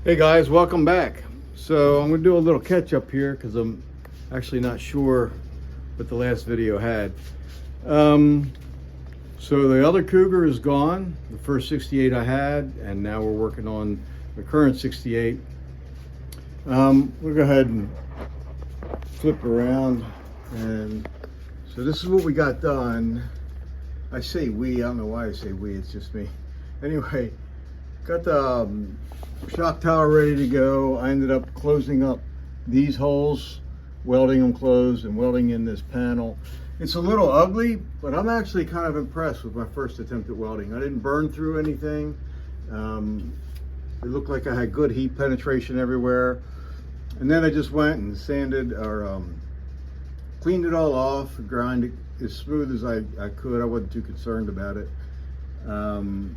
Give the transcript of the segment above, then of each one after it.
Hey guys, welcome back. So I'm going to do a little catch up here because I'm actually not sure what the last video had. So the other Cougar is gone, the first 68 I had, and now we're working on the current 68. We'll go ahead and flip around, and so this is what we got done. I say we, I don't know why I say we, it's just me. Anyway, got the shock tower ready to go. I ended up closing up these holes, welding them closed and welding in this panel. It's a little ugly, but I'm actually kind of impressed with my first attempt at welding. I didn't burn through anything. It looked like I had good heat penetration everywhere. And then I just went and sanded or cleaned it all off, grind it as smooth as I could. I wasn't too concerned about it. And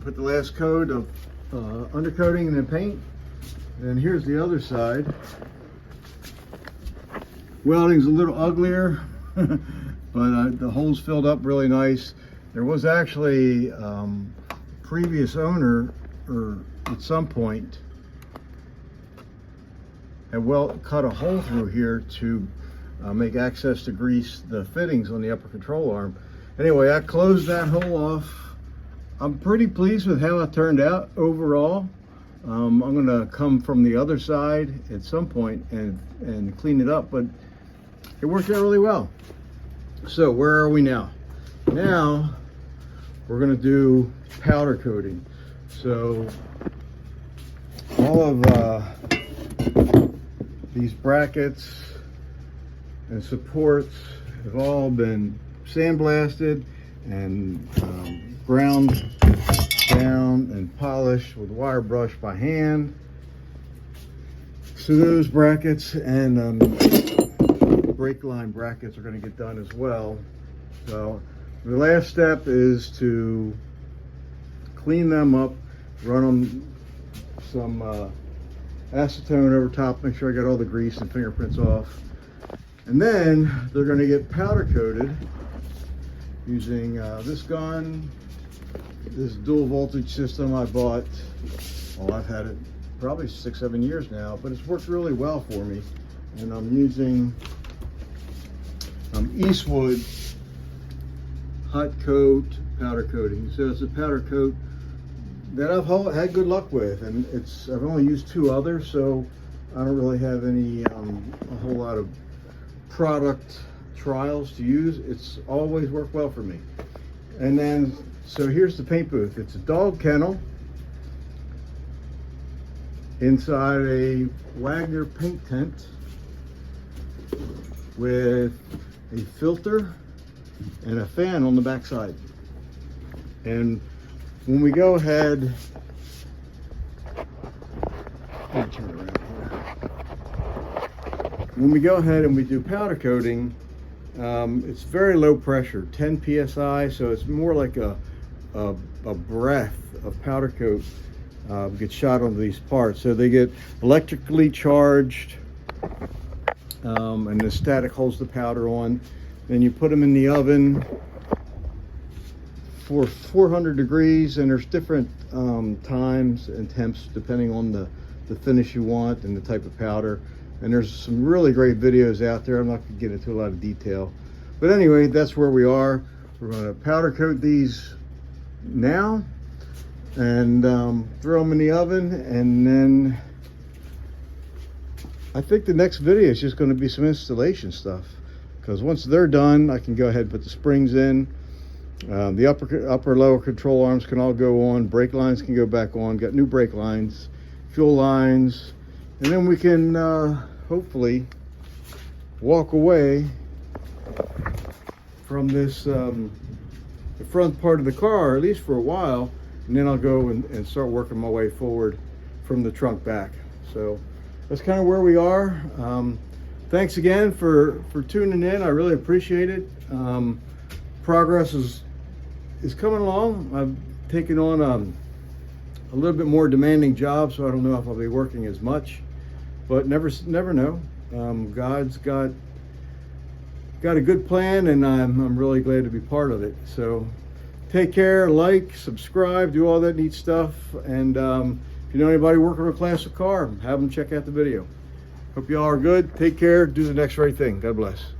put the last coat of undercoating and then paint. And here's the other side. Welding's a little uglier, but the holes filled up really nice. There was actually previous owner, or at some point, had cut a hole through here to make access to grease the fittings on the upper control arm. Anyway, I closed that hole off. I'm pretty pleased with how it turned out overall. I'm gonna come from the other side at some point and clean it up, but it worked out really well. So where are we now? Now we're gonna do powder coating. So all of these brackets and supports have all been sandblasted and ground down and polished with wire brush by hand. So those brackets and brake line brackets are going to get done as well. So the last step is to clean them up, run them some acetone over top, make sure I got all the grease and fingerprints off. And then they're going to get powder coated using this gun, this dual voltage system I bought. Well, I've had it probably 6-7 years now, but it's worked really well for me. And I'm using Eastwood hot coat powder coating. So it's a powder coat that I've had good luck with, and I've only used 2 others, so I don't really have any a whole lot of product trials to use. It's always worked well for me. And then, so here's the paint booth. It's a dog kennel inside a Wagner paint tent with a filter and a fan on the back side. And when we go ahead, let me turn around here. When we go ahead and we do powder coating, it's very low pressure, 10 psi, so it's more like a breath of powder coat gets shot onto these parts. So they get electrically charged, and the static holds the powder on. Then you put them in the oven for 400 degrees, and there's different times and temps depending on the finish you want and the type of powder. And there's some really great videos out there. I'm not going to get into a lot of detail. But anyway, that's where we are. We're going to powder coat these now and throw them in the oven. And then I think the next video is just going to be some installation stuff. Because once they're done, I can go ahead and put the springs in. The upper lower control arms can all go on. Brake lines can go back on. Got new brake lines, fuel lines. And then we can hopefully walk away from this, the front part of the car, at least for a while, and then I'll go and start working my way forward from the trunk back. So that's kind of where we are. Thanks again for tuning in. I really appreciate it. Progress is coming along. I've taken on a little bit more demanding job, so I don't know if I'll be working as much, but never know. God's got a good plan, and I'm really glad to be part of it. So take care, like, subscribe, do all that neat stuff, and If you know anybody working on a classic car, have them check out the video. Hope you all are good. Take care. Do the next right thing. God bless.